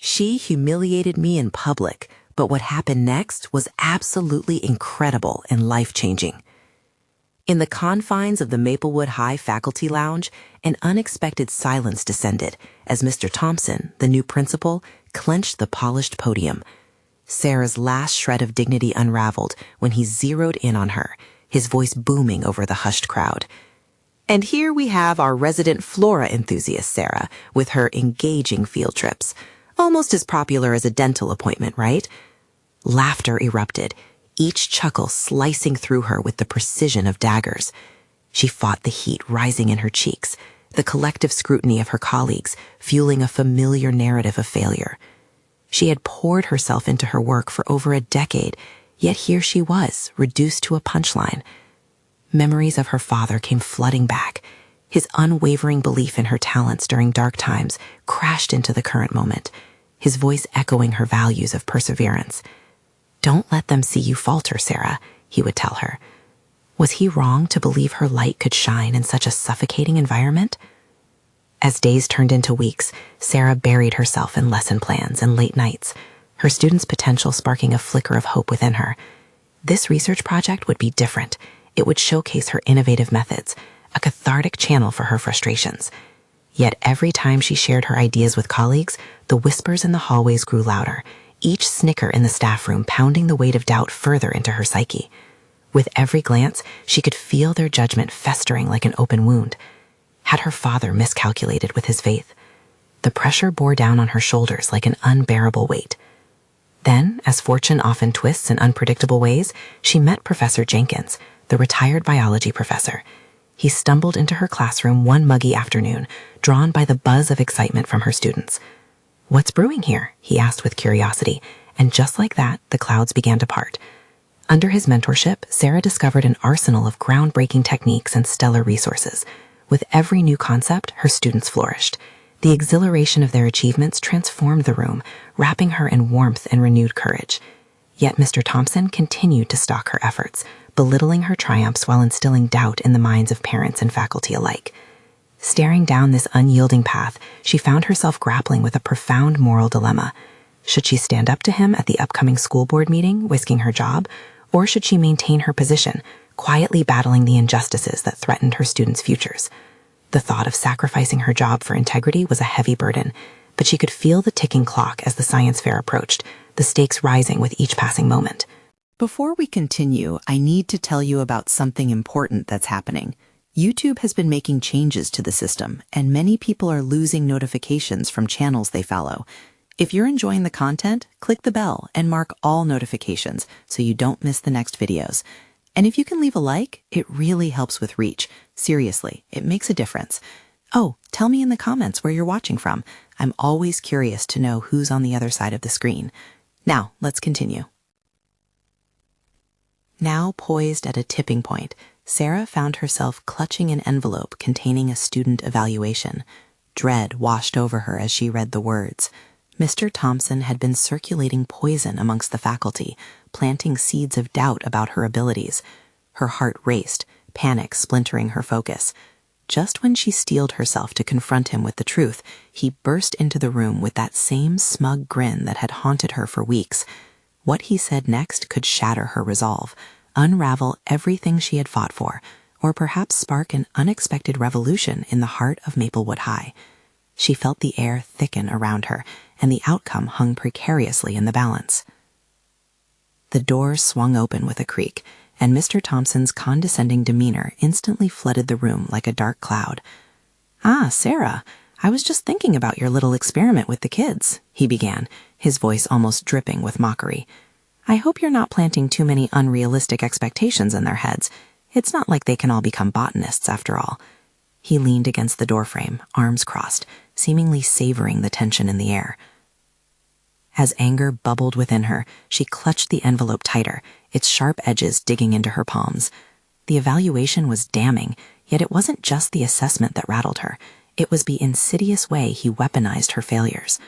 She humiliated me in public, but what happened next was absolutely incredible and life-changing. In the confines of the Maplewood High faculty lounge, an unexpected silence descended as Mr. Thompson, the new principal, clenched the polished podium. Sarah's last shred of dignity unraveled when he zeroed in on her, his voice booming over the hushed crowd. And here we have our resident flora enthusiast, Sarah, with her engaging field trips. Almost as popular as a dental appointment, right? Laughter erupted, each chuckle slicing through her with the precision of daggers. She fought the heat rising in her cheeks, the collective scrutiny of her colleagues fueling a familiar narrative of failure. She had poured herself into her work for over a decade, yet here she was, reduced to a punchline. Memories of her father came flooding back. His unwavering belief in her talents during dark times crashed into the current moment, his voice echoing her values of perseverance. "Don't let them see you falter, Sarah," he would tell her. Was he wrong to believe her light could shine in such a suffocating environment? As days turned into weeks, Sarah buried herself in lesson plans and late nights, her students' potential sparking a flicker of hope within her. This research project would be different. It would showcase her innovative methods, a cathartic channel for her frustrations. Yet every time she shared her ideas with colleagues, the whispers in the hallways grew louder, each snicker in the staff room pounding the weight of doubt further into her psyche. With every glance, she could feel their judgment festering like an open wound. Had her father miscalculated with his faith? The pressure bore down on her shoulders like an unbearable weight. Then, as fortune often twists in unpredictable ways, she met Professor Jenkins, the retired biology professor. He stumbled into her classroom one muggy afternoon, drawn by the buzz of excitement from her students. "What's brewing here?" he asked with curiosity, and just like that, the clouds began to part. Under his mentorship, Sarah discovered an arsenal of groundbreaking techniques and stellar resources. With every new concept, her students flourished. The exhilaration of their achievements transformed the room, wrapping her in warmth and renewed courage. Yet Mr. Thompson continued to stalk her efforts, belittling her triumphs while instilling doubt in the minds of parents and faculty alike. Staring down this unyielding path, she found herself grappling with a profound moral dilemma. Should she stand up to him at the upcoming school board meeting, risking her job, or should she maintain her position, quietly battling the injustices that threatened her students' futures? The thought of sacrificing her job for integrity was a heavy burden, but she could feel the ticking clock as the science fair approached, the stakes rising with each passing moment. Before we continue, I need to tell you about something important that's happening. YouTube has been making changes to the system, and many people are losing notifications from channels they follow. If you're enjoying the content, click the bell and mark all notifications so you don't miss the next videos. And if you can leave a like, it really helps with reach. Seriously, it makes a difference. Oh, tell me in the comments where you're watching from. I'm always curious to know who's on the other side of the screen. Now, let's continue. Now poised at a tipping point, Sarah found herself clutching an envelope containing a student evaluation. Dread washed over her as she read the words. Mr. Thompson had been circulating poison amongst the faculty, planting seeds of doubt about her abilities. Her heart raced, panic splintering her focus. Just when she steeled herself to confront him with the truth, he burst into the room with that same smug grin that had haunted her for weeks. What he said next could shatter her resolve, unravel everything she had fought for, or perhaps spark an unexpected revolution in the heart of Maplewood High. She felt the air thicken around her, and the outcome hung precariously in the balance. The door swung open with a creak, and Mr. Thompson's condescending demeanor instantly flooded the room like a dark cloud. "Ah, Sarah, I was just thinking about your little experiment with the kids," he began, his voice almost dripping with mockery. "I hope you're not planting too many unrealistic expectations in their heads. It's not like they can all become botanists after all." He leaned against the doorframe, arms crossed, seemingly savoring the tension in the air. As anger bubbled within her, she clutched the envelope tighter, its sharp edges digging into her palms. The evaluation was damning, yet it wasn't just the assessment that rattled her. It was the insidious way he weaponized her failures.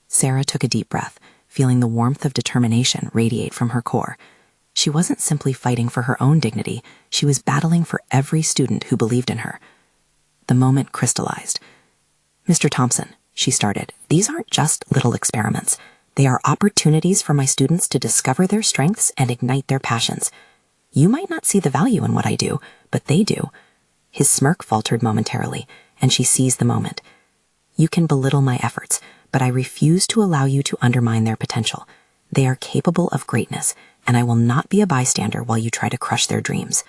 Sarah took a deep breath, feeling the warmth of determination radiate from her core. She wasn't simply fighting for her own dignity, she was battling for every student who believed in her. The moment crystallized. "Mr. Thompson," she started. These aren't just little experiments. They are opportunities for my students to discover their strengths and ignite their passions. You might not see the value in what I do, but they do. His smirk faltered momentarily, and she seized the moment. You can belittle my efforts, but I refuse to allow you to undermine their potential. They are capable of greatness, and I will not be a bystander while you try to crush their dreams.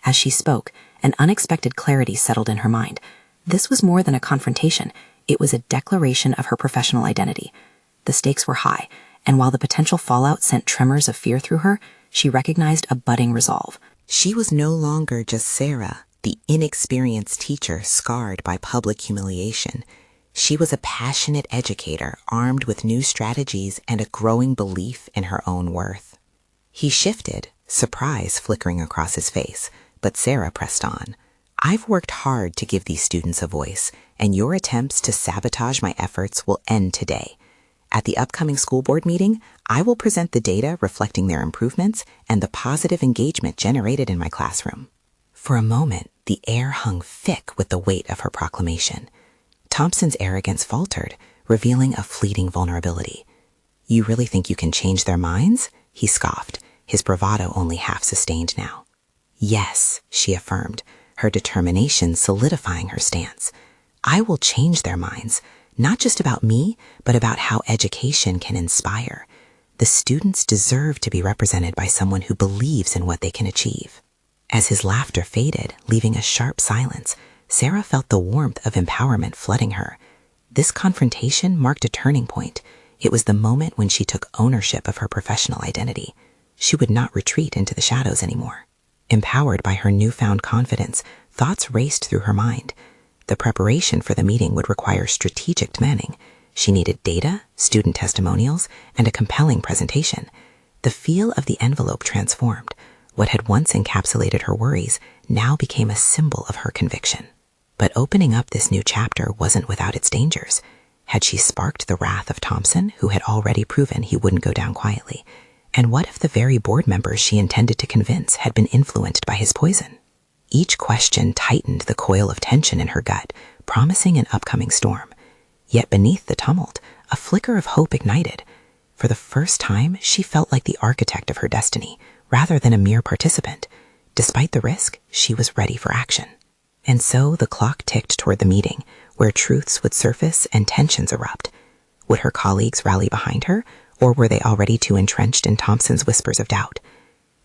As she spoke, an unexpected clarity settled in her mind. This was more than a confrontation. It was a declaration of her professional identity. The stakes were high, and while the potential fallout sent tremors of fear through her, she recognized a budding resolve. She was no longer just Sarah, the inexperienced teacher scarred by public humiliation. She was a passionate educator armed with new strategies and a growing belief in her own worth. He shifted, surprise flickering across his face, but Sarah pressed on. I've worked hard to give these students a voice, and your attempts to sabotage my efforts will end today. At the upcoming school board meeting, I will present the data reflecting their improvements and the positive engagement generated in my classroom. For a moment, the air hung thick with the weight of her proclamation. Thompson's arrogance faltered, revealing a fleeting vulnerability. You really think you can change their minds? He scoffed, his bravado only half sustained now. Yes, she affirmed, her determination solidifying her stance. I will change their minds, not just about me, but about how education can inspire. The students deserve to be represented by someone who believes in what they can achieve. As his laughter faded, leaving a sharp silence, Sarah felt the warmth of empowerment flooding her. This confrontation marked a turning point. It was the moment when she took ownership of her professional identity. She would not retreat into the shadows anymore. Empowered by her newfound confidence, thoughts raced through her mind. The preparation for the meeting would require strategic planning. She needed data, student testimonials, and a compelling presentation. The feel of the envelope transformed. What had once encapsulated her worries now became a symbol of her conviction. But opening up this new chapter wasn't without its dangers. Had she sparked the wrath of Thompson, who had already proven he wouldn't go down quietly? And what if the very board members she intended to convince had been influenced by his poison? Each question tightened the coil of tension in her gut, promising an upcoming storm. Yet beneath the tumult, a flicker of hope ignited. For the first time, she felt like the architect of her destiny, rather than a mere participant. Despite the risk, she was ready for action. And so the clock ticked toward the meeting, where truths would surface and tensions erupt. Would her colleagues rally behind her, or were they already too entrenched in Thompson's whispers of doubt?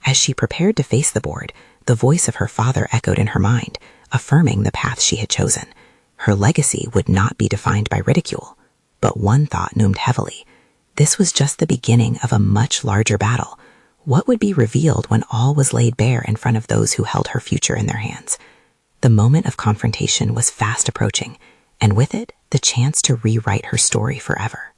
As she prepared to face the board, the voice of her father echoed in her mind, affirming the path she had chosen. Her legacy would not be defined by ridicule. But one thought loomed heavily. This was just the beginning of a much larger battle. What would be revealed when all was laid bare in front of those who held her future in their hands? The moment of confrontation was fast approaching, and with it, the chance to rewrite her story forever.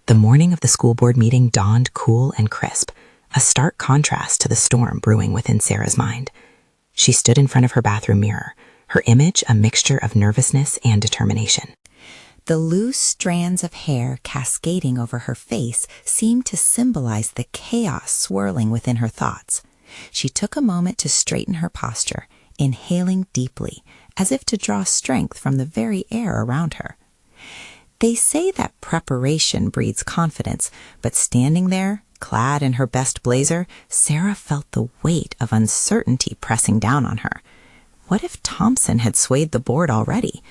The morning of the school board meeting dawned cool and crisp, a stark contrast to the storm brewing within Sarah's mind. She stood in front of her bathroom mirror, her image a mixture of nervousness and determination. The loose strands of hair cascading over her face seemed to symbolize the chaos swirling within her thoughts. She took a moment to straighten her posture, inhaling deeply, as if to draw strength from the very air around her. They say that preparation breeds confidence, but standing there, clad in her best blazer, Sarah felt the weight of uncertainty pressing down on her. What if Thompson had swayed the board already?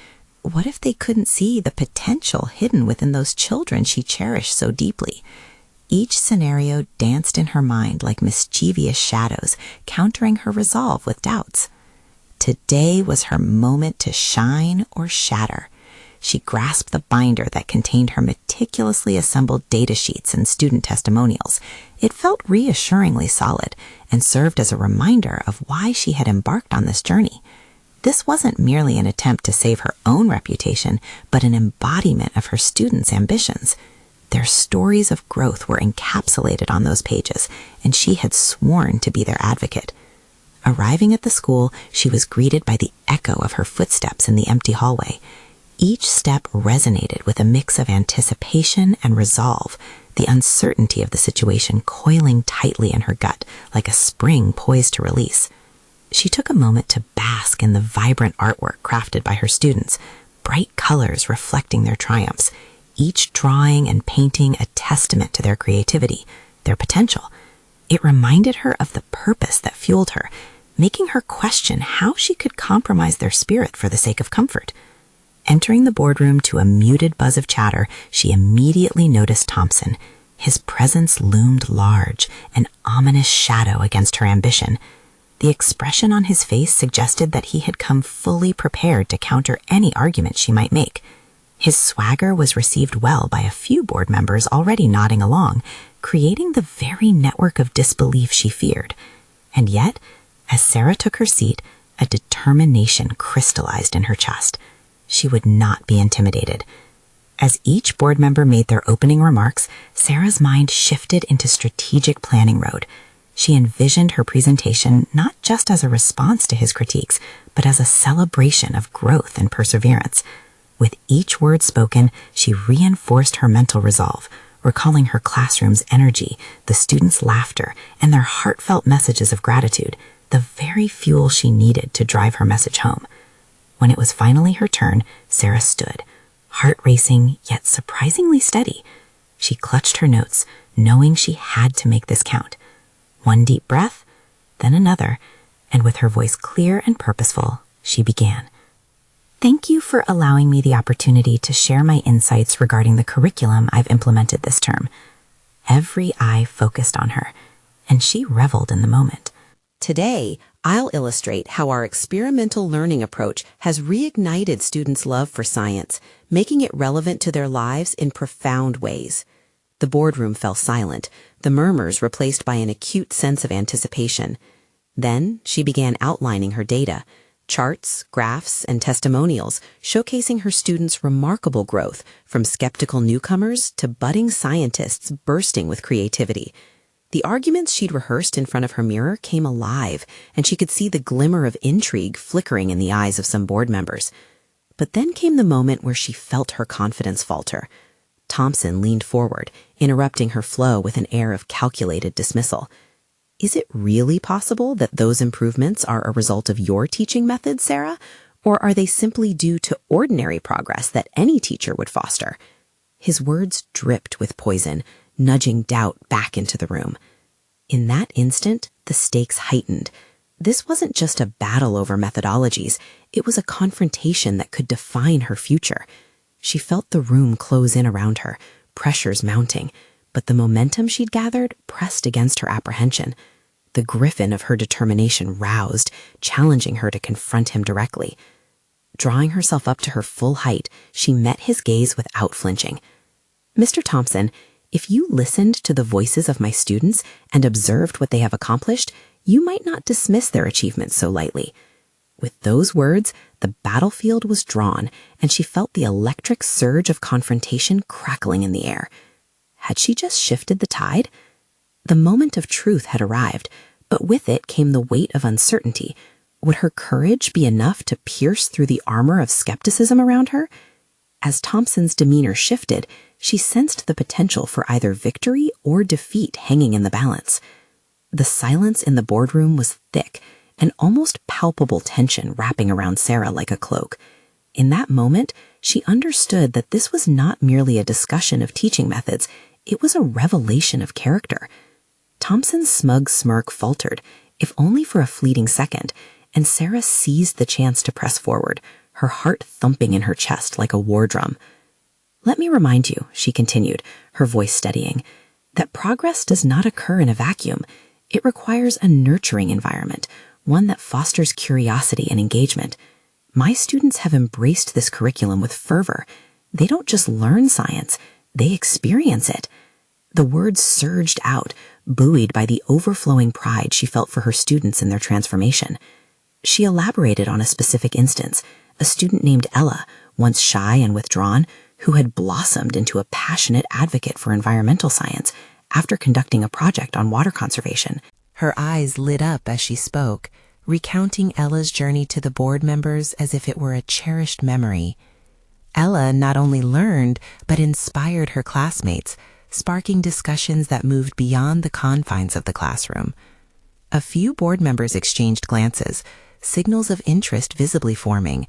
What if they couldn't see the potential hidden within those children she cherished so deeply? Each scenario danced in her mind like mischievous shadows, countering her resolve with doubts. Today was her moment to shine or shatter. She grasped the binder that contained her meticulously assembled data sheets and student testimonials. It felt reassuringly solid and served as a reminder of why she had embarked on this journey. This wasn't merely an attempt to save her own reputation, but an embodiment of her students' ambitions. Their stories of growth were encapsulated on those pages, and she had sworn to be their advocate. Arriving at the school, she was greeted by the echo of her footsteps in the empty hallway. Each step resonated with a mix of anticipation and resolve, the uncertainty of the situation coiling tightly in her gut like a spring poised to release. She took a moment to bask in the vibrant artwork crafted by her students, bright colors reflecting their triumphs, each drawing and painting a testament to their creativity, their potential. It reminded her of the purpose that fueled her, making her question how she could compromise their spirit for the sake of comfort. Entering the boardroom to a muted buzz of chatter, she immediately noticed Thompson. His presence loomed large, an ominous shadow against her ambition. The expression on his face suggested that he had come fully prepared to counter any argument she might make. His swagger was received well by a few board members already nodding along, creating the very network of disbelief she feared. And yet, as Sarah took her seat, a determination crystallized in her chest. She would not be intimidated. As each board member made their opening remarks, Sarah's mind shifted into strategic planning mode. She envisioned her presentation not just as a response to his critiques, but as a celebration of growth and perseverance. With each word spoken, she reinforced her mental resolve, recalling her classroom's energy, the students' laughter, and their heartfelt messages of gratitude, the very fuel she needed to drive her message home. When it was finally her turn, Sarah stood, heart racing yet surprisingly steady. She clutched her notes, knowing she had to make this count. One deep breath, then another, and with her voice clear and purposeful, she began. Thank you for allowing me the opportunity to share my insights regarding the curriculum I've implemented this term. Every eye focused on her, and she reveled in the moment. Today, I'll illustrate how our experimental learning approach has reignited students' love for science, making it relevant to their lives in profound ways. The boardroom fell silent, the murmurs replaced by an acute sense of anticipation. Then she began outlining her data, charts, graphs, and testimonials showcasing her students' remarkable growth from skeptical newcomers to budding scientists bursting with creativity. The arguments she'd rehearsed in front of her mirror came alive, and she could see the glimmer of intrigue flickering in the eyes of some board members. But then came the moment where she felt her confidence falter. Thompson leaned forward, interrupting her flow with an air of calculated dismissal. Is it really possible that those improvements are a result of your teaching methods, Sarah? Or are they simply due to ordinary progress that any teacher would foster? His words dripped with poison, nudging doubt back into the room. In that instant, the stakes heightened. This wasn't just a battle over methodologies, it was a confrontation that could define her future. She felt the room close in around her, pressures mounting, but the momentum she'd gathered pressed against her apprehension. The griffin of her determination roused, challenging her to confront him directly. Drawing herself up to her full height, she met his gaze without flinching. Mr. Thompson, if you listened to the voices of my students and observed what they have accomplished, you might not dismiss their achievements so lightly. With those words, the battlefield was drawn, and she felt the electric surge of confrontation crackling in the air. Had she just shifted the tide? The moment of truth had arrived, but with it came the weight of uncertainty. Would her courage be enough to pierce through the armor of skepticism around her? As Thompson's demeanor shifted, she sensed the potential for either victory or defeat hanging in the balance. The silence in the boardroom was thick, an almost palpable tension wrapping around Sarah like a cloak. In that moment, she understood that this was not merely a discussion of teaching methods, it was a revelation of character. Thompson's smug smirk faltered, if only for a fleeting second, and Sarah seized the chance to press forward, her heart thumping in her chest like a war drum. Let me remind you, she continued, her voice steadying, that progress does not occur in a vacuum. It requires a nurturing environment, one that fosters curiosity and engagement. My students have embraced this curriculum with fervor. They don't just learn science, they experience it. The words surged out, buoyed by the overflowing pride she felt for her students and their transformation. She elaborated on a specific instance, a student named Ella, once shy and withdrawn, who had blossomed into a passionate advocate for environmental science after conducting a project on water conservation. Her eyes lit up as she spoke, recounting Ella's journey to the board members as if it were a cherished memory. Ella not only learned, but inspired her classmates, sparking discussions that moved beyond the confines of the classroom. A few board members exchanged glances, signals of interest visibly forming.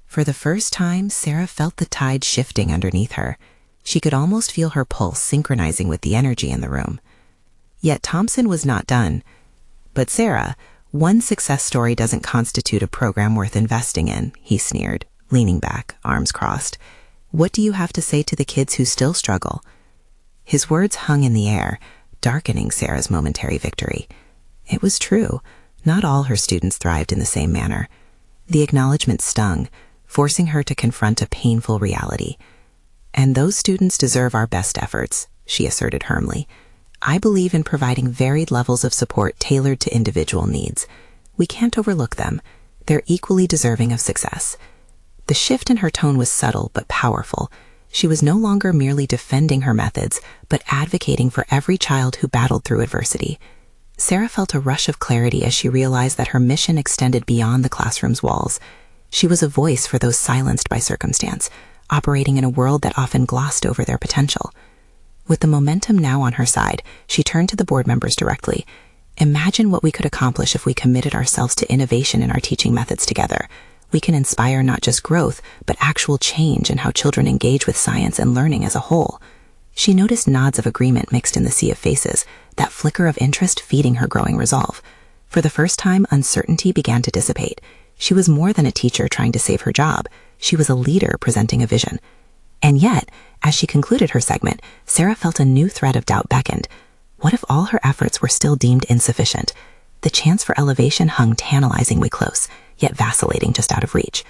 For the first time, Sarah felt the tide shifting underneath her. She could almost feel her pulse synchronizing with the energy in the room. Yet Thompson was not done. "But Sarah, one success story doesn't constitute a program worth investing in," he sneered, leaning back, arms crossed. "What do you have to say to the kids who still struggle?" His words hung in the air, darkening Sarah's momentary victory. It was true. Not all her students thrived in the same manner. The acknowledgement stung, forcing her to confront a painful reality. "And those students deserve our best efforts," she asserted firmly. "I believe in providing varied levels of support tailored to individual needs. We can't overlook them. They're equally deserving of success." The shift in her tone was subtle but powerful. She was no longer merely defending her methods, but advocating for every child who battled through adversity. Sarah felt a rush of clarity as she realized that her mission extended beyond the classroom's walls. She was a voice for those silenced by circumstance, operating in a world that often glossed over their potential. With the momentum now on her side, she turned to the board members directly. "Imagine what we could accomplish if we committed ourselves to innovation in our teaching methods together. We can inspire not just growth, but actual change in how children engage with science and learning as a whole." She noticed nods of agreement mixed in the sea of faces, that flicker of interest feeding her growing resolve. For the first time, uncertainty began to dissipate. She was more than a teacher trying to save her job. She was a leader presenting a vision. And yet, as she concluded her segment, Sarah felt a new thread of doubt beckoned. What if all her efforts were still deemed insufficient? The chance for elevation hung tantalizingly close, yet vacillating just out of reach.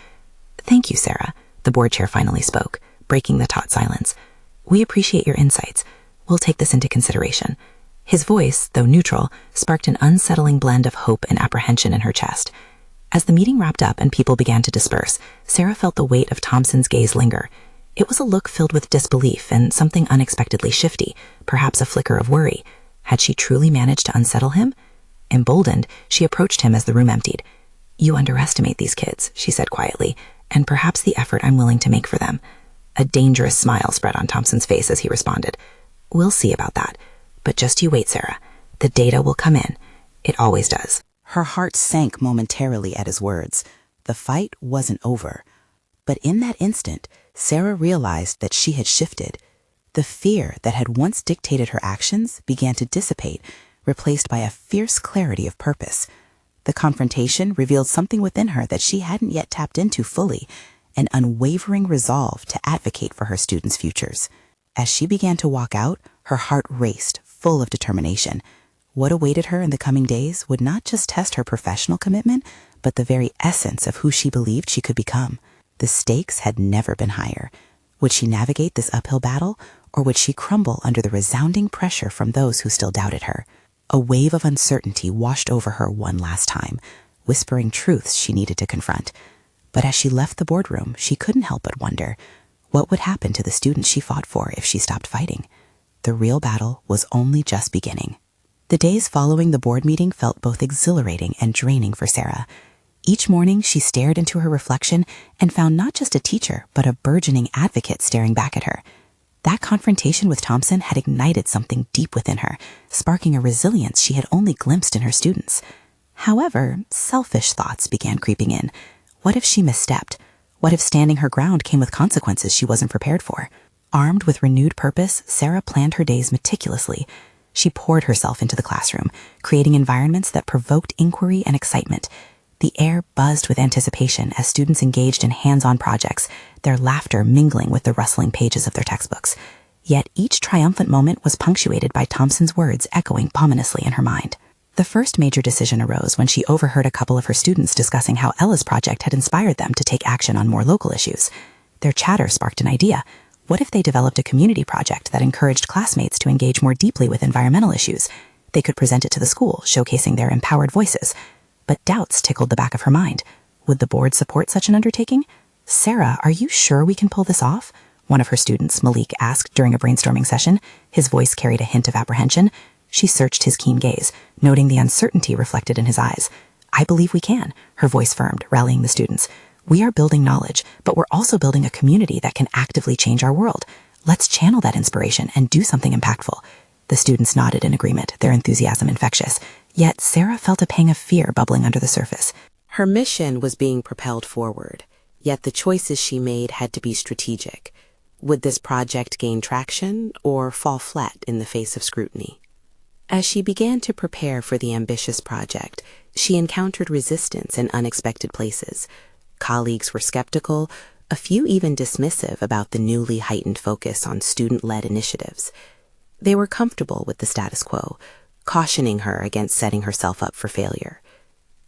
"Thank you, Sarah," the board chair finally spoke, breaking the taut silence. "We appreciate your insights. We'll take this into consideration." His voice, though neutral, sparked an unsettling blend of hope and apprehension in her chest. As the meeting wrapped up and people began to disperse, Sarah felt the weight of Thompson's gaze linger. It was a look filled with disbelief and something unexpectedly shifty, perhaps a flicker of worry. Had she truly managed to unsettle him? Emboldened, she approached him as the room emptied. "You underestimate these kids," she said quietly, "and perhaps the effort I'm willing to make for them." A dangerous smile spread on Thompson's face as he responded. "We'll see about that. But just you wait, Sarah. The data will come in. It always does." Her heart sank momentarily at his words. The fight wasn't over. But in that instant, Sarah realized that she had shifted. The fear that had once dictated her actions began to dissipate, replaced by a fierce clarity of purpose. The confrontation revealed something within her that she hadn't yet tapped into fully, an unwavering resolve to advocate for her students' futures. As she began to walk out, her heart raced, full of determination. What awaited her in the coming days would not just test her professional commitment, but the very essence of who she believed she could become. The stakes had never been higher. Would she navigate this uphill battle, or would she crumble under the resounding pressure from those who still doubted her? A wave of uncertainty washed over her one last time, whispering truths she needed to confront. But as she left the boardroom, she couldn't help but wonder, what would happen to the students she fought for if she stopped fighting? The real battle was only just beginning. The days following the board meeting felt both exhilarating and draining for Sarah. Each morning, she stared into her reflection and found not just a teacher, but a burgeoning advocate staring back at her. That confrontation with Thompson had ignited something deep within her, sparking a resilience she had only glimpsed in her students. However, selfish thoughts began creeping in. What if she misstepped? What if standing her ground came with consequences she wasn't prepared for? Armed with renewed purpose, Sarah planned her days meticulously. She poured herself into the classroom, creating environments that provoked inquiry and excitement. The air buzzed with anticipation as students engaged in hands-on projects, their laughter mingling with the rustling pages of their textbooks. Yet each triumphant moment was punctuated by Thompson's words echoing ominously in her mind. The first major decision arose when she overheard a couple of her students discussing how Ella's project had inspired them to take action on more local issues. Their chatter sparked an idea. What if they developed a community project that encouraged classmates to engage more deeply with environmental issues? They could present it to the school, showcasing their empowered voices. But doubts tickled the back of her mind. Would the board support such an undertaking? "Sarah, are you sure we can pull this off?" one of her students, Malik, asked during a brainstorming session. His voice carried a hint of apprehension. She searched his keen gaze, noting the uncertainty reflected in his eyes. "I believe we can," her voice firmed, rallying the students. "We are building knowledge, but we're also building a community that can actively change our world. Let's channel that inspiration and do something impactful." The students nodded in agreement, their enthusiasm infectious. Yet Sarah felt a pang of fear bubbling under the surface. Her mission was being propelled forward, Yet the choices she made had to be strategic. Would this project gain traction or fall flat in the face of scrutiny? As she began to prepare for the ambitious project, she encountered resistance in unexpected places. Colleagues were skeptical, a few even dismissive about the newly heightened focus on student-led initiatives. They were comfortable with the status quo, cautioning her against setting herself up for failure.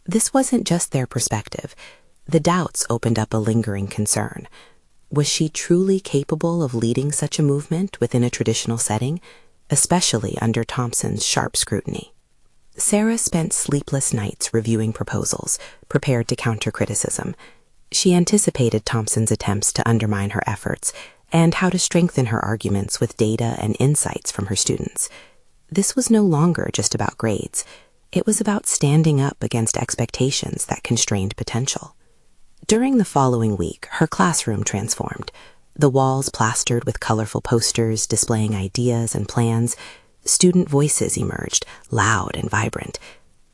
This wasn't just their perspective. The doubts opened up a lingering concern. Was she truly capable of leading such a movement within a traditional setting, especially under Thompson's sharp scrutiny? Sarah spent sleepless nights reviewing proposals, prepared to counter criticism. She anticipated Thompson's attempts to undermine her efforts and how to strengthen her arguments with data and insights from her students. This was no longer just about grades. It was about standing up against expectations that constrained potential. During the following week, her classroom transformed. The walls plastered with colorful posters displaying ideas and plans. Student voices emerged, loud and vibrant.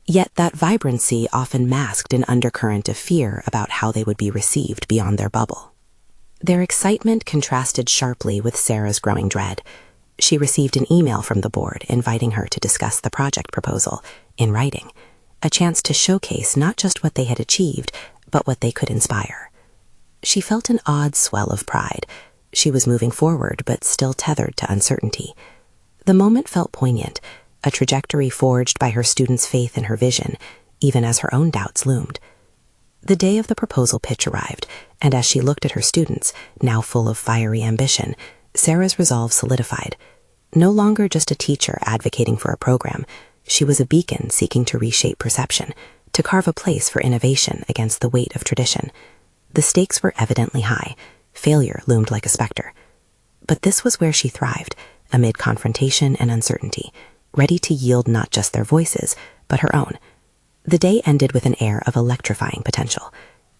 Yet that vibrancy often masked an undercurrent of fear about how they would be received beyond their bubble. Their excitement contrasted sharply with Sarah's growing dread. She received an email from the board inviting her to discuss the project proposal in writing, a chance to showcase not just what they had achieved, but what they could inspire. She felt an odd swell of pride. She was moving forward, but still tethered to uncertainty. The moment felt poignant, a trajectory forged by her students' faith in her vision, even as her own doubts loomed. The day of the proposal pitch arrived, and as she looked at her students, now full of fiery ambition, Sarah's resolve solidified. No longer just a teacher advocating for a program, she was a beacon seeking to reshape perception, to carve a place for innovation against the weight of tradition. The stakes were evidently high. Failure loomed like a specter. But this was where she thrived, amid confrontation and uncertainty, ready to yield not just their voices, but her own. The day ended with an air of electrifying potential.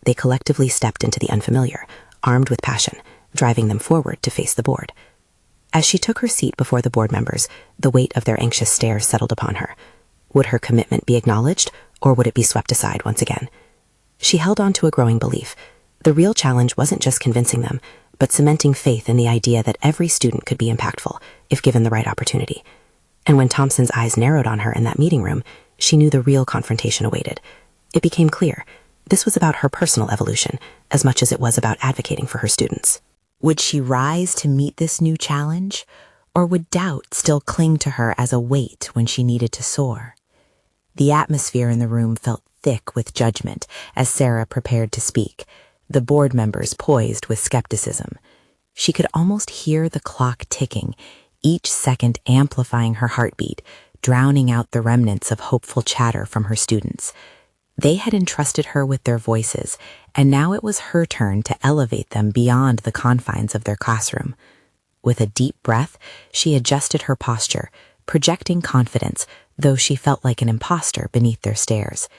They collectively stepped into the unfamiliar, armed with passion, driving them forward to face the board. As she took her seat before the board members, the weight of their anxious stares settled upon her. Would her commitment be acknowledged, or would it be swept aside once again? She held on to a growing belief. The real challenge wasn't just convincing them, but cementing faith in the idea that every student could be impactful if given the right opportunity. And when Thompson's eyes narrowed on her in that meeting room, she knew the real confrontation awaited. It became clear this was about her personal evolution as much as it was about advocating for her students. Would she rise to meet this new challenge, or would doubt still cling to her as a weight when she needed to soar? The atmosphere in the room felt thick with judgment as Sarah prepared to speak, the board members poised with skepticism. She could almost hear the clock ticking, each second amplifying her heartbeat, drowning out the remnants of hopeful chatter from her students. They had entrusted her with their voices, and now it was her turn to elevate them beyond the confines of their classroom. With a deep breath, she adjusted her posture, projecting confidence, though she felt like an imposter beneath their stares.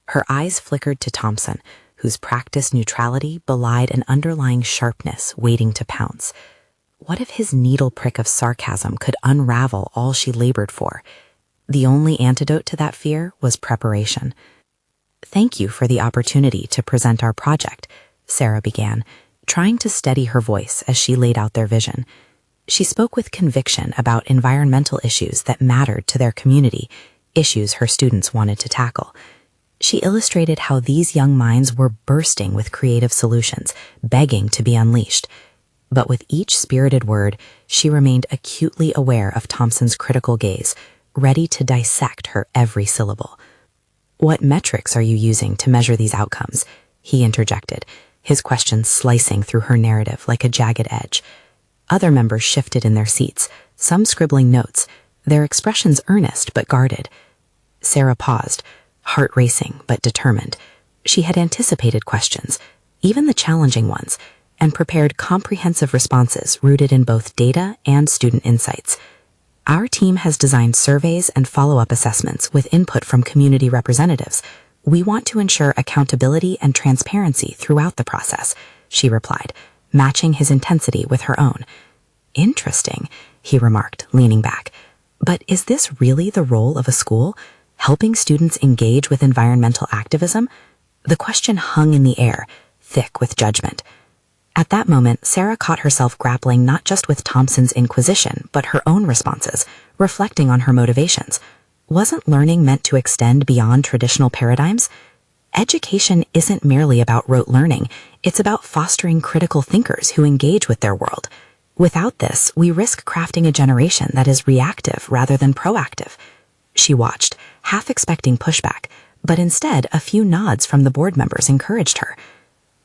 Her eyes flickered to Thompson, whose practiced neutrality belied an underlying sharpness waiting to pounce. What if his needle prick of sarcasm could unravel all she labored for? The only antidote to that fear was preparation. "Thank you for the opportunity to present our project," Sarah began, trying to steady her voice as she laid out their vision. She spoke with conviction about environmental issues that mattered to their community, issues her students wanted to tackle. She illustrated how these young minds were bursting with creative solutions, begging to be unleashed. But with each spirited word, she remained acutely aware of Thompson's critical gaze, ready to dissect her every syllable. "What metrics are you using to measure these outcomes?" he interjected, his questions slicing through her narrative like a jagged edge. Other members shifted in their seats, some scribbling notes, their expressions earnest but guarded. Sarah paused, heart racing but determined. She had anticipated questions, even the challenging ones, and prepared comprehensive responses rooted in both data and student insights. "Our team has designed surveys and follow-up assessments with input from community representatives. We want to ensure accountability and transparency throughout the process," she replied, matching his intensity with her own. "Interesting," he remarked, leaning back. "But is this really the role of a school? Helping students engage with environmental activism?" The question hung in the air, thick with judgment. At that moment, Sarah caught herself grappling not just with Thompson's inquisition, but her own responses, reflecting on her motivations. Wasn't learning meant to extend beyond traditional paradigms? Education isn't merely about rote learning, it's about fostering critical thinkers who engage with their world. Without this, we risk crafting a generation that is reactive rather than proactive. She watched, half expecting pushback, but instead a few nods from the board members encouraged her.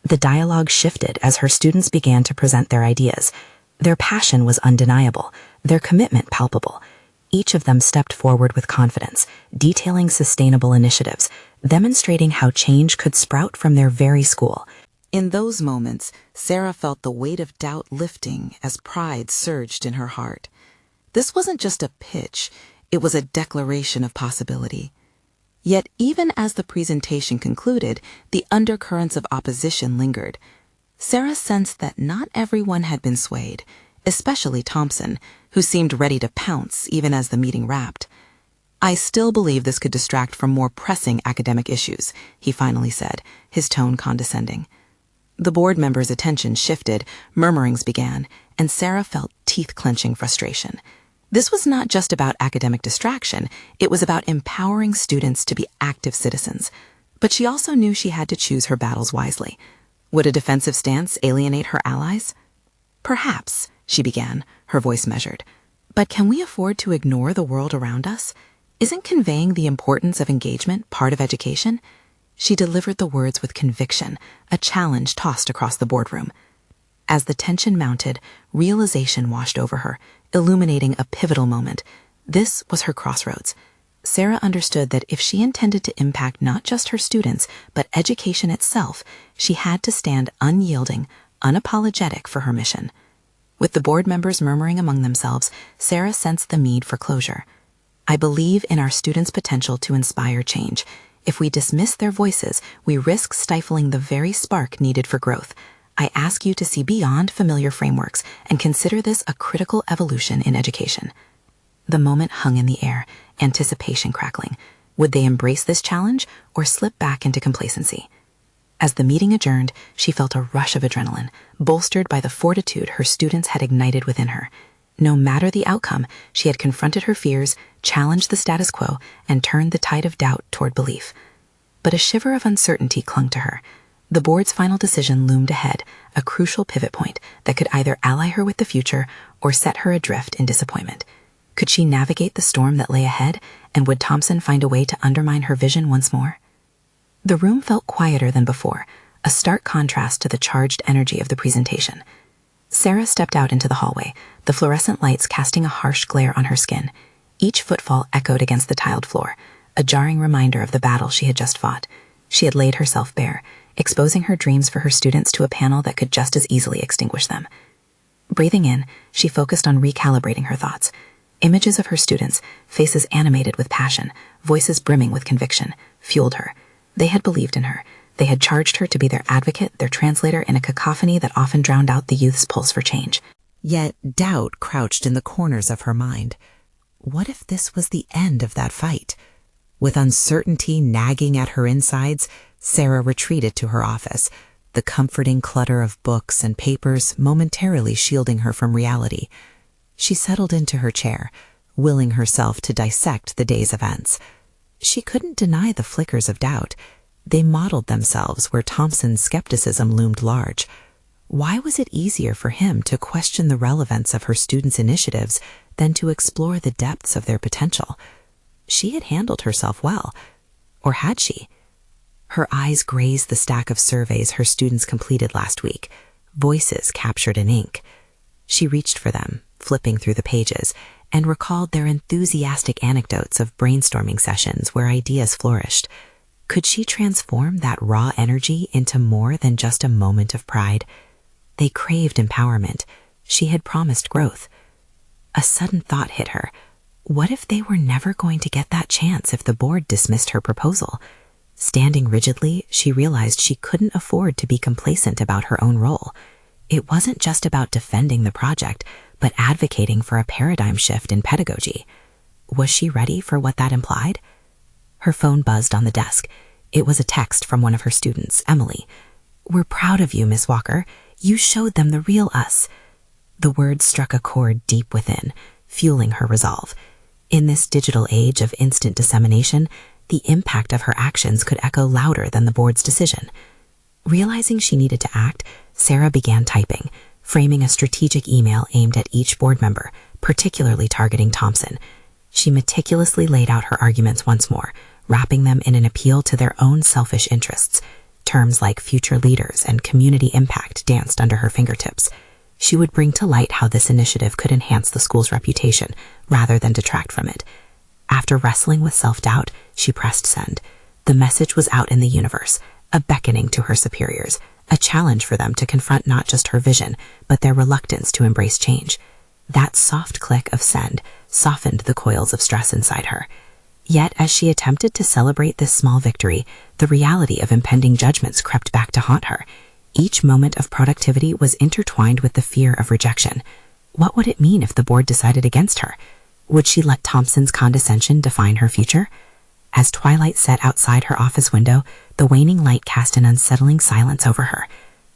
The dialogue shifted as her students began to present their ideas. Their passion was undeniable, their commitment palpable. Each of them stepped forward with confidence, detailing sustainable initiatives, demonstrating how change could sprout from their very school. In those moments, Sarah felt the weight of doubt lifting as pride surged in her heart. This wasn't just a pitch, it was a declaration of possibility. Yet even as the presentation concluded, the undercurrents of opposition lingered. Sarah sensed that not everyone had been swayed, especially Thompson, who seemed ready to pounce even as the meeting wrapped. "I still believe this could distract from more pressing academic issues," he finally said, his tone condescending. The board members' attention shifted, murmurings began, and Sarah felt teeth-clenching frustration. This was not just about academic distraction, it was about empowering students to be active citizens. But she also knew she had to choose her battles wisely. Would a defensive stance alienate her allies? "Perhaps," she began, her voice measured. "But can we afford to ignore the world around us? Isn't conveying the importance of engagement part of education?" She delivered the words with conviction, a challenge tossed across the boardroom. As the tension mounted, realization washed over her, illuminating a pivotal moment. This was her crossroads. Sarah understood that if she intended to impact not just her students, but education itself, she had to stand unyielding, unapologetic for her mission. With the board members murmuring among themselves, Sarah sensed the need for closure. "I believe in our students' potential to inspire change. If we dismiss their voices, we risk stifling the very spark needed for growth. I ask you to see beyond familiar frameworks and consider this a critical evolution in education." The moment hung in the air, anticipation crackling. Would they embrace this challenge or slip back into complacency? As the meeting adjourned, she felt a rush of adrenaline, bolstered by the fortitude her students had ignited within her. No matter the outcome, she had confronted her fears, challenged the status quo, and turned the tide of doubt toward belief. But a shiver of uncertainty clung to her. The board's final decision loomed ahead, a crucial pivot point that could either ally her with the future or set her adrift in disappointment. Could she navigate the storm that lay ahead, and would Thompson find a way to undermine her vision once more? The room felt quieter than before, a stark contrast to the charged energy of the presentation. Sarah stepped out into the hallway, the fluorescent lights casting a harsh glare on her skin. Each footfall echoed against the tiled floor, a jarring reminder of the battle she had just fought. She had laid herself bare, exposing her dreams for her students to a panel that could just as easily extinguish them. Breathing in, she focused on recalibrating her thoughts. Images of her students, faces animated with passion, voices brimming with conviction, fueled her. They had believed in her. They had charged her to be their advocate, their translator in a cacophony that often drowned out the youth's pulse for change. Yet doubt crouched in the corners of her mind. What if this was the end of that fight? With uncertainty nagging at her insides, Sarah retreated to her office, the comforting clutter of books and papers momentarily shielding her from reality. She settled into her chair, willing herself to dissect the day's events. She couldn't deny the flickers of doubt. They modeled themselves where Thompson's skepticism loomed large. Why was it easier for him to question the relevance of her students' initiatives than to explore the depths of their potential? She had handled herself well. Or had she? Her eyes grazed the stack of surveys her students completed last week, voices captured in ink. She reached for them, flipping through the pages, and recalled their enthusiastic anecdotes of brainstorming sessions where ideas flourished. Could she transform that raw energy into more than just a moment of pride? They craved empowerment. She had promised growth. A sudden thought hit her. What if they were never going to get that chance if the board dismissed her proposal? Standing rigidly, she realized she couldn't afford to be complacent about her own role. It wasn't just about defending the project, but advocating for a paradigm shift in pedagogy. Was she ready for what that implied? Her phone buzzed on the desk. It was a text from one of her students, Emily. "We're proud of you, Miss Walker. You showed them the real us." The words struck a chord deep within, fueling her resolve. In this digital age of instant dissemination, the impact of her actions could echo louder than the board's decision. Realizing she needed to act, Sarah began typing, framing a strategic email aimed at each board member, particularly targeting Thompson. She meticulously laid out her arguments once more, wrapping them in an appeal to their own selfish interests. Terms like future leaders and community impact danced under her fingertips. She would bring to light how this initiative could enhance the school's reputation rather than detract from it. After wrestling with self-doubt, she pressed send. The message was out in the universe, a beckoning to her superiors, a challenge for them to confront not just her vision, but their reluctance to embrace change. That soft click of send softened the coils of stress inside her. Yet, as she attempted to celebrate this small victory, the reality of impending judgments crept back to haunt her. Each moment of productivity was intertwined with the fear of rejection. What would it mean if the board decided against her? Would she let Thompson's condescension define her future? As twilight set outside her office window, the waning light cast an unsettling silence over her.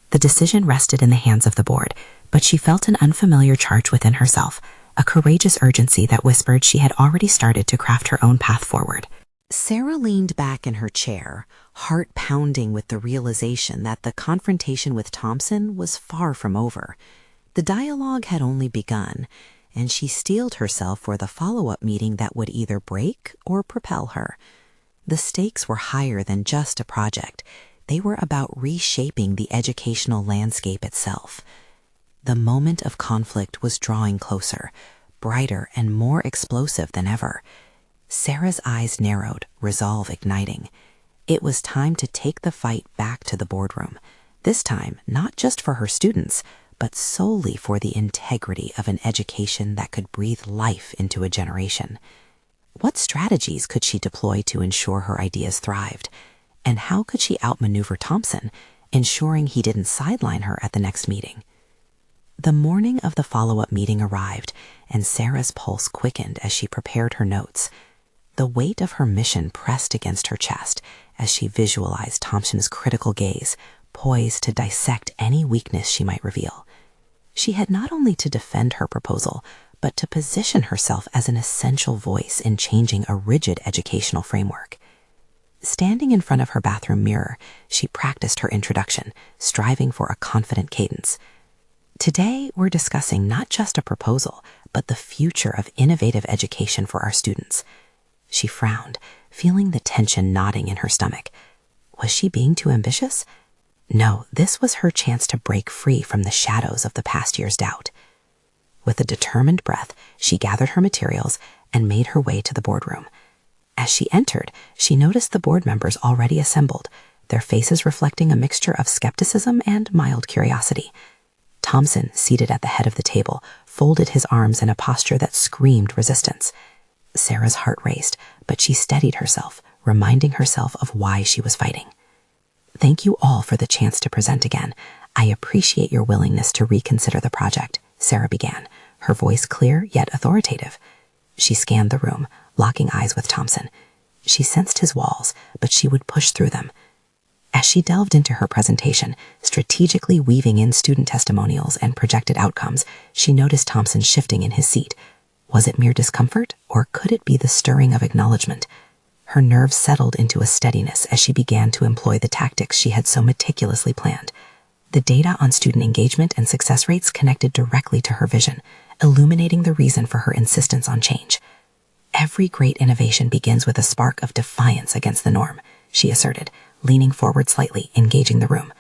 The decision rested in the hands of the board, but she felt an unfamiliar charge within herself, a courageous urgency that whispered she had already started to craft her own path forward. Sarah leaned back in her chair, heart pounding with the realization that the confrontation with Thompson was far from over. The dialogue had only begun, and she steeled herself for the follow-up meeting that would either break or propel her. The stakes were higher than just a project. They were about reshaping the educational landscape itself. The moment of conflict was drawing closer, brighter and more explosive than ever. Sarah's eyes narrowed, resolve igniting. It was time to take the fight back to the boardroom, this time not just for her students, but solely for the integrity of an education that could breathe life into a generation. What strategies could she deploy to ensure her ideas thrived? And how could she outmaneuver Thompson, ensuring he didn't sideline her at the next meeting? The morning of the follow-up meeting arrived, and Sarah's pulse quickened as she prepared her notes. The weight of her mission pressed against her chest as she visualized Thompson's critical gaze, poised to dissect any weakness she might reveal. She had not only to defend her proposal, but to position herself as an essential voice in changing a rigid educational framework. Standing in front of her bathroom mirror, she practiced her introduction, striving for a confident cadence. Today, we're discussing not just a proposal, but the future of innovative education for our students. She frowned, feeling the tension knotting in her stomach. Was she being too ambitious? No, this was her chance to break free from the shadows of the past year's doubt. With a determined breath, she gathered her materials and made her way to the boardroom. As she entered, she noticed the board members already assembled, their faces reflecting a mixture of skepticism and mild curiosity. Thompson, seated at the head of the table, folded his arms in a posture that screamed resistance. Sarah's heart raced, but she steadied herself, reminding herself of why she was fighting. "Thank you all for the chance to present again. I appreciate your willingness to reconsider the project," Sarah began, her voice clear yet authoritative. She scanned the room, locking eyes with Thompson. She sensed his walls, but she would push through them. As she delved into her presentation, strategically weaving in student testimonials and projected outcomes, she noticed Thompson shifting in his seat. Was it mere discomfort, or could it be the stirring of acknowledgement? Her nerves settled into a steadiness as she began to employ the tactics she had so meticulously planned. The data on student engagement and success rates connected directly to her vision, illuminating the reason for her insistence on change. "Every great innovation begins with a spark of defiance against the norm," she asserted, leaning forward slightly, engaging the room.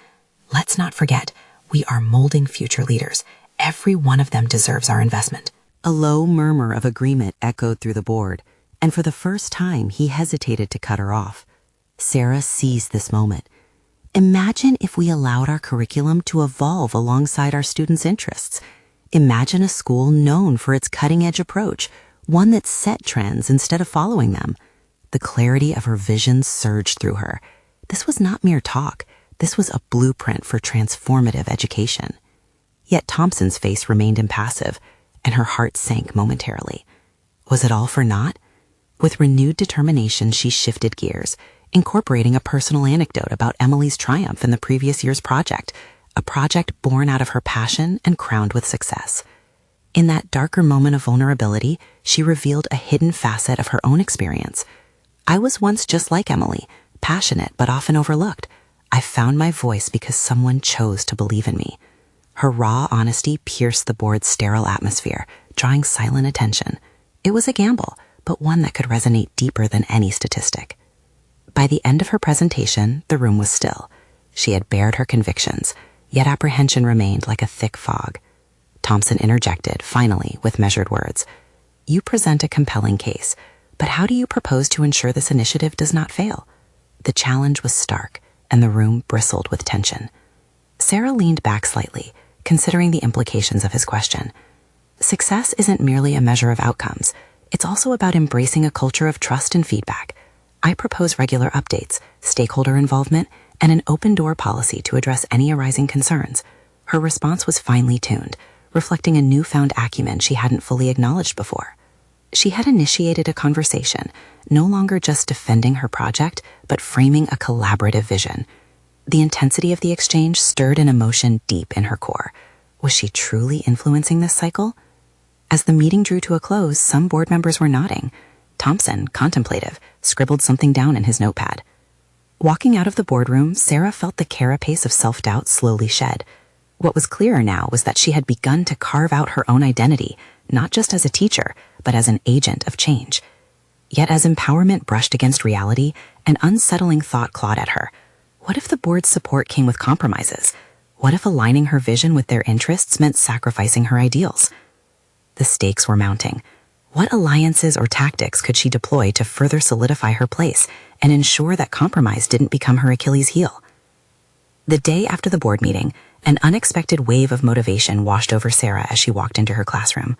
"Let's not forget, we are molding future leaders. Every one of them deserves our investment." A low murmur of agreement echoed through the board, and for the first time he hesitated to cut her off. Sarah seized this moment. Imagine if we allowed our curriculum to evolve alongside our students' interests. Imagine a school known for its cutting-edge approach, one that set trends instead of following them. The clarity of her vision surged through her. This was not mere talk. This was a blueprint for transformative education. Yet Thompson's face remained impassive, and her heart sank momentarily. Was it all for naught? With renewed determination, she shifted gears, incorporating a personal anecdote about Emily's triumph in the previous year's project, a project born out of her passion and crowned with success. In that darker moment of vulnerability, she revealed a hidden facet of her own experience. I was once just like Emily, passionate but often overlooked. I found my voice because someone chose to believe in me. Her raw honesty pierced the board's sterile atmosphere, drawing silent attention. It was a gamble, but one that could resonate deeper than any statistic. By the end of her presentation, the room was still. She had bared her convictions, yet apprehension remained like a thick fog. Thompson interjected, finally, with measured words. You present a compelling case, but how do you propose to ensure this initiative does not fail? The challenge was stark, and the room bristled with tension. Sarah leaned back slightly, considering the implications of his question. Success isn't merely a measure of outcomes. It's also about embracing a culture of trust and feedback. I propose regular updates, stakeholder involvement, and an open-door policy to address any arising concerns. Her response was finely tuned, reflecting a newfound acumen she hadn't fully acknowledged before. She had initiated a conversation, no longer just defending her project, but framing a collaborative vision. The intensity of the exchange stirred an emotion deep in her core. Was she truly influencing this cycle? As the meeting drew to a close, some board members were nodding. Thompson, contemplative, scribbled something down in his notepad. Walking out of the boardroom, Sarah felt the carapace of self-doubt slowly shed. What was clearer now was that she had begun to carve out her own identity, not just as a teacher, but as an agent of change. Yet as empowerment brushed against reality, an unsettling thought clawed at her. What if the board's support came with compromises? What if aligning her vision with their interests meant sacrificing her ideals? The stakes were mounting. What alliances or tactics could she deploy to further solidify her place and ensure that compromise didn't become her Achilles heel? The day after the board meeting, an unexpected wave of motivation washed over Sarah as she walked into her classroom.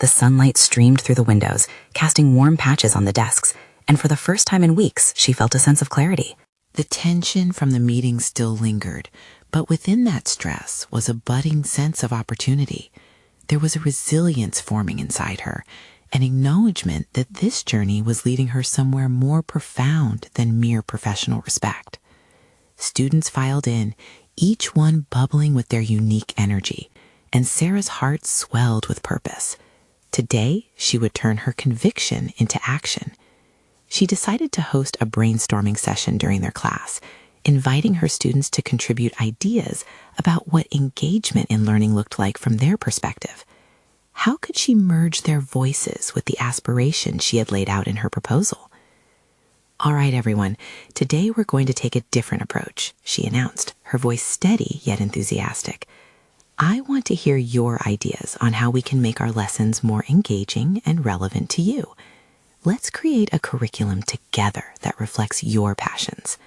The sunlight streamed through the windows, casting warm patches on the desks, and for the first time in weeks, she felt a sense of clarity. The tension from the meeting still lingered, but within that stress was a budding sense of opportunity. There was a resilience forming inside her, an acknowledgement that this journey was leading her somewhere more profound than mere professional respect. Students filed in, each one bubbling with their unique energy, and Sarah's heart swelled with purpose. Today, she would turn her conviction into action. She decided to host a brainstorming session during their class, inviting her students to contribute ideas about what engagement in learning looked like from their perspective. How could she merge their voices with the aspirations she had laid out in her proposal? All right, everyone, today we're going to take a different approach, she announced, her voice steady yet enthusiastic. I want to hear your ideas on how we can make our lessons more engaging and relevant to you. Let's create a curriculum together that reflects your passions.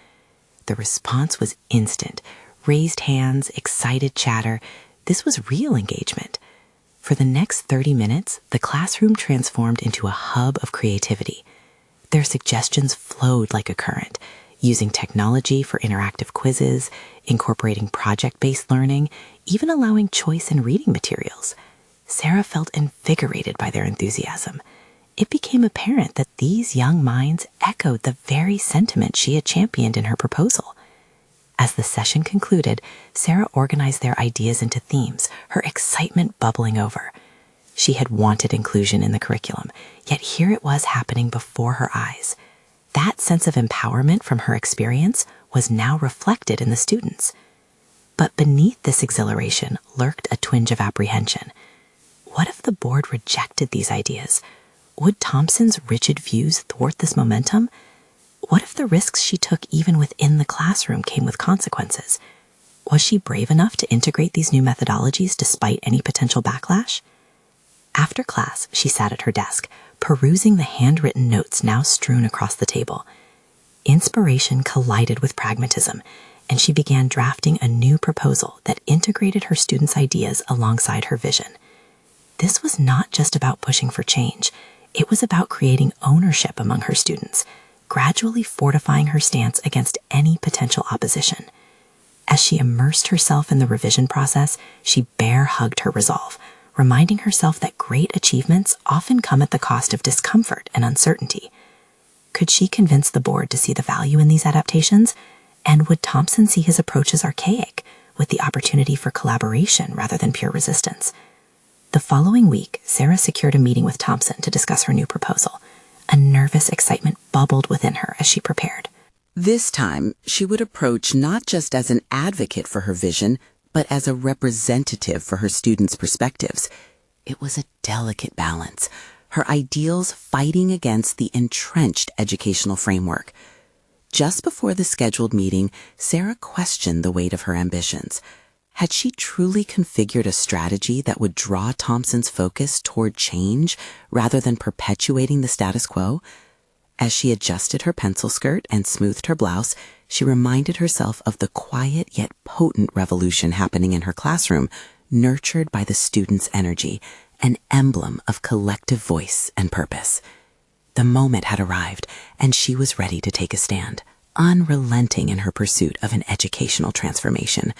The response was instant. Raised hands, excited chatter. This was real engagement. For the next 30 minutes, the classroom transformed into a hub of creativity. Their suggestions flowed like a current, using technology for interactive quizzes, incorporating project-based learning, even allowing choice in reading materials. Sarah felt invigorated by their enthusiasm. It became apparent that these young minds echoed the very sentiment she had championed in her proposal. As the session concluded, Sarah organized their ideas into themes, her excitement bubbling over. She had wanted inclusion in the curriculum, yet here it was happening before her eyes. That sense of empowerment from her experience was now reflected in the students. But beneath this exhilaration lurked a twinge of apprehension. What if the board rejected these ideas? Would Thompson's rigid views thwart this momentum? What if the risks she took even within the classroom came with consequences? Was she brave enough to integrate these new methodologies despite any potential backlash? After class, she sat at her desk, perusing the handwritten notes now strewn across the table. Inspiration collided with pragmatism, and she began drafting a new proposal that integrated her students' ideas alongside her vision. This was not just about pushing for change. It was about creating ownership among her students, gradually fortifying her stance against any potential opposition. As she immersed herself in the revision process, she bear-hugged her resolve, reminding herself that great achievements often come at the cost of discomfort and uncertainty. Could she convince the board to see the value in these adaptations? And would Thompson see his approach as archaic, with the opportunity for collaboration rather than pure resistance? The following week, Sarah secured a meeting with Thompson to discuss her new proposal. A nervous excitement bubbled within her as she prepared. This time, she would approach not just as an advocate for her vision, but as a representative for her students' perspectives. It was a delicate balance, her ideals fighting against the entrenched educational framework. Just before the scheduled meeting, Sarah questioned the weight of her ambitions. Had she truly configured a strategy that would draw Thompson's focus toward change rather than perpetuating the status quo? As she adjusted her pencil skirt and smoothed her blouse, she reminded herself of the quiet yet potent revolution happening in her classroom, nurtured by the students' energy, an emblem of collective voice and purpose. The moment had arrived, and she was ready to take a stand, unrelenting in her pursuit of an educational transformation.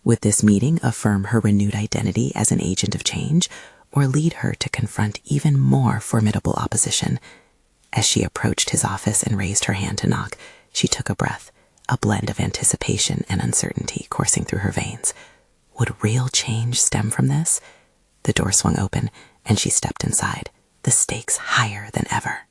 Would this meeting affirm her renewed identity as an agent of change, or lead her to confront even more formidable opposition? As she approached his office and raised her hand to knock, she took a breath, a blend of anticipation and uncertainty coursing through her veins. Would real change stem from this? The door swung open, and she stepped inside, the stakes higher than ever.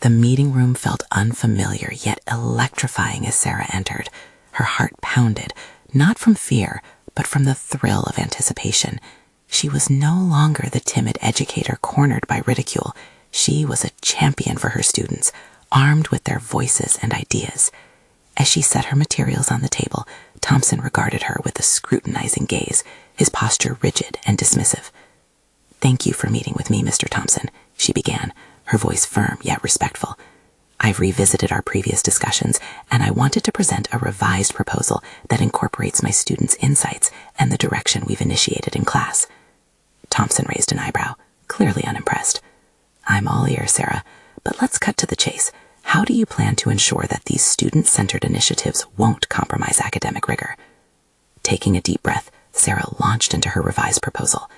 The meeting room felt unfamiliar yet electrifying as Sarah entered. Her heart pounded, not from fear, but from the thrill of anticipation. She was no longer the timid educator cornered by ridicule. She was a champion for her students, armed with their voices and ideas. As she set her materials on the table, Thompson regarded her with a scrutinizing gaze, his posture rigid and dismissive. "Thank you for meeting with me, Mr. Thompson," she began, her voice firm yet respectful. "I've revisited our previous discussions, and I wanted to present a revised proposal that incorporates my students' insights and the direction we've initiated in class." Thompson raised an eyebrow, clearly unimpressed. "I'm all ears, Sarah, but let's cut to the chase. How do you plan to ensure that these student-centered initiatives won't compromise academic rigor?" Taking a deep breath, Sarah launched into her revised proposal.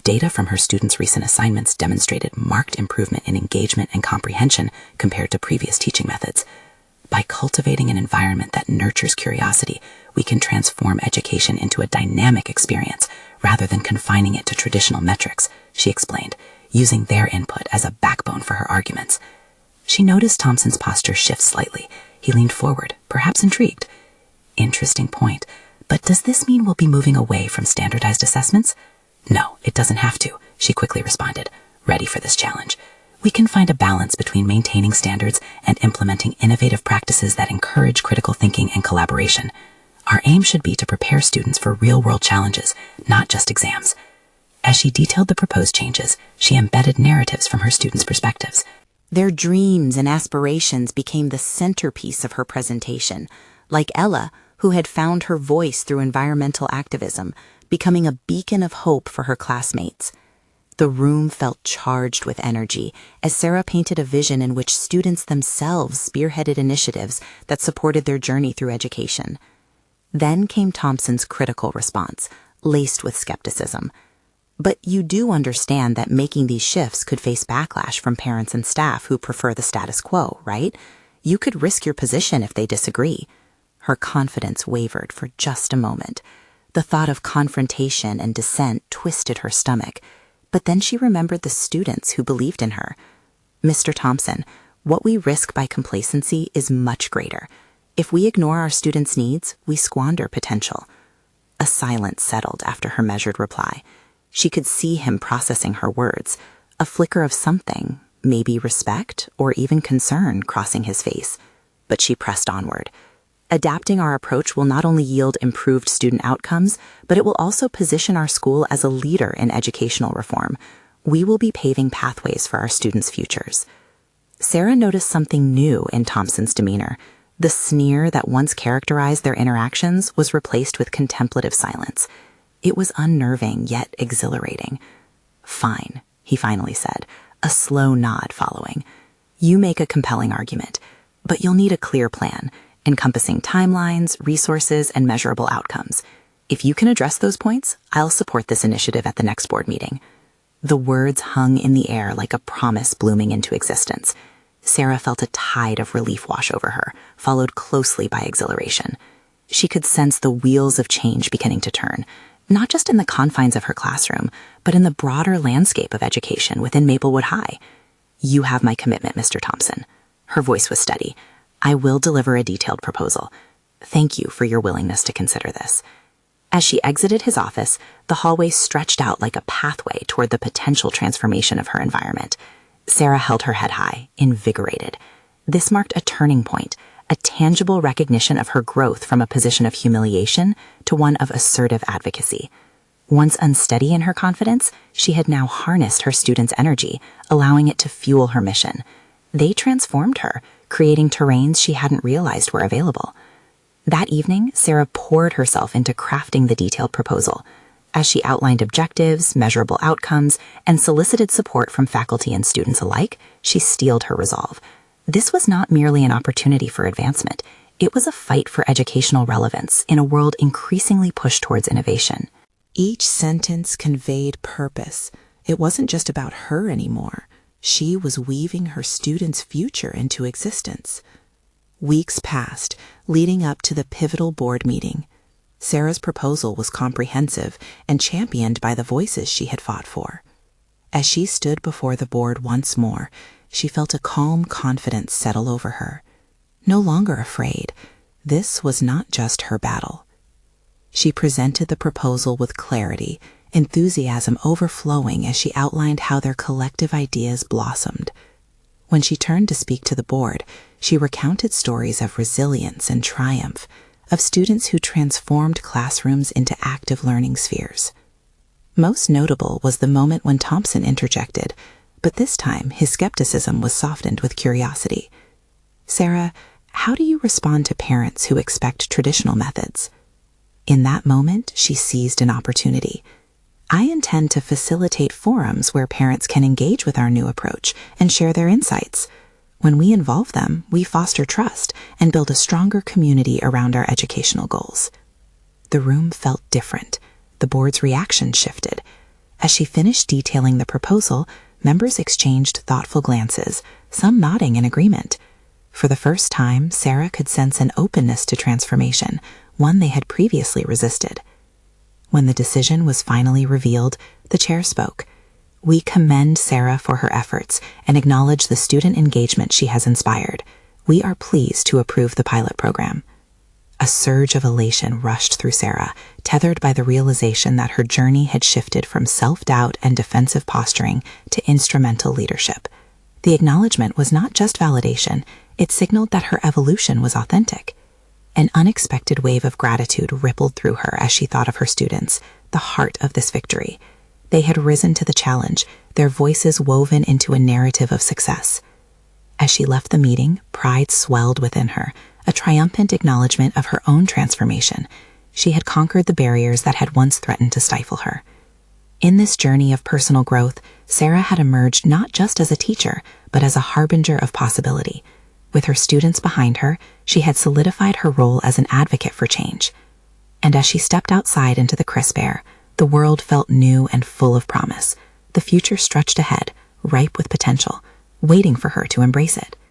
Data from her students' recent assignments demonstrated marked improvement in engagement and comprehension compared to previous teaching methods. By cultivating an environment that nurtures curiosity, we can transform education into a dynamic experience rather than confining it to traditional metrics, she explained, using their input as a backbone for her arguments. She noticed Thompson's posture shift slightly. He leaned forward, perhaps intrigued. "Interesting point. But does this mean we'll be moving away from standardized assessments?" "No, it doesn't have to," she quickly responded, ready for this challenge. "We can find a balance between maintaining standards and implementing innovative practices that encourage critical thinking and collaboration. Our aim should be to prepare students for real-world challenges, not just exams." As she detailed the proposed changes, she embedded narratives from her students' perspectives. Their dreams and aspirations became the centerpiece of her presentation, like Ella, who had found her voice through environmental activism, becoming a beacon of hope for her classmates. The room felt charged with energy as Sarah painted a vision in which students themselves spearheaded initiatives that supported their journey through education. Then came Thompson's critical response, laced with skepticism. "But you do understand that making these shifts could face backlash from parents and staff who prefer the status quo, right? You could risk your position if they disagree." Her confidence wavered for just a moment. The thought of confrontation and dissent twisted her stomach, but then she remembered the students who believed in her. "Mr. Thompson, what we risk by complacency is much greater. If we ignore our students' needs, we squander potential." A silence settled after her measured reply. She could see him processing her words, a flicker of something, maybe respect or even concern, crossing his face. But she pressed onward. "Adapting our approach will not only yield improved student outcomes, but it will also position our school as a leader in educational reform. We will be paving pathways for our students' futures." Sarah noticed something new in Thompson's demeanor. The sneer that once characterized their interactions was replaced with contemplative silence. It was unnerving yet exhilarating. "Fine," he finally said, a slow nod following. "You make a compelling argument, but you'll need a clear plan, encompassing timelines, resources, and measurable outcomes. If you can address those points, I'll support this initiative at the next board meeting." The words hung in the air like a promise blooming into existence. Sarah felt a tide of relief wash over her, followed closely by exhilaration. She could sense the wheels of change beginning to turn, not just in the confines of her classroom, but in the broader landscape of education within Maplewood High. "You have my commitment, Mr. Thompson." Her voice was steady. "I will deliver a detailed proposal. Thank you for your willingness to consider this." As she exited his office, the hallway stretched out like a pathway toward the potential transformation of her environment. Sarah held her head high, invigorated. This marked a turning point, a tangible recognition of her growth from a position of humiliation to one of assertive advocacy. Once unsteady in her confidence, she had now harnessed her students' energy, allowing it to fuel her mission. They transformed her, creating terrains she hadn't realized were available. That evening, Sarah poured herself into crafting the detailed proposal. As she outlined objectives, measurable outcomes, and solicited support from faculty and students alike, she steeled her resolve. This was not merely an opportunity for advancement. It was a fight for educational relevance in a world increasingly pushed towards innovation. Each sentence conveyed purpose. It wasn't just about her anymore. She was weaving her students' future into existence. Weeks passed, leading up to the pivotal board meeting. Sarah's proposal was comprehensive and championed by the voices she had fought for. As she stood before the board once more, she felt a calm confidence settle over her. No longer afraid, this was not just her battle. She presented the proposal with clarity, enthusiasm overflowing as she outlined how their collective ideas blossomed. When she turned to speak to the board, she recounted stories of resilience and triumph, of students who transformed classrooms into active learning spheres. Most notable was the moment when Thompson interjected, but this time his skepticism was softened with curiosity. "Sarah, how do you respond to parents who expect traditional methods?" In that moment, she seized an opportunity. "I intend to facilitate forums where parents can engage with our new approach and share their insights. When we involve them, we foster trust and build a stronger community around our educational goals." The room felt different. The board's reaction shifted. As she finished detailing the proposal, members exchanged thoughtful glances, some nodding in agreement. For the first time, Sarah could sense an openness to transformation, one they had previously resisted. When the decision was finally revealed, the chair spoke. "We commend Sarah for her efforts and acknowledge the student engagement she has inspired. We are pleased to approve the pilot program." A surge of elation rushed through Sarah, tethered by the realization that her journey had shifted from self-doubt and defensive posturing to instrumental leadership. The acknowledgement was not just validation, it signaled that her evolution was authentic. An unexpected wave of gratitude rippled through her as she thought of her students, the heart of this victory. They had risen to the challenge, their voices woven into a narrative of success. As she left the meeting, pride swelled within her, a triumphant acknowledgement of her own transformation. She had conquered the barriers that had once threatened to stifle her. In this journey of personal growth, Sarah had emerged not just as a teacher, but as a harbinger of possibility. With her students behind her, she had solidified her role as an advocate for change. And as she stepped outside into the crisp air, the world felt new and full of promise. The future stretched ahead, ripe with potential, waiting for her to embrace it.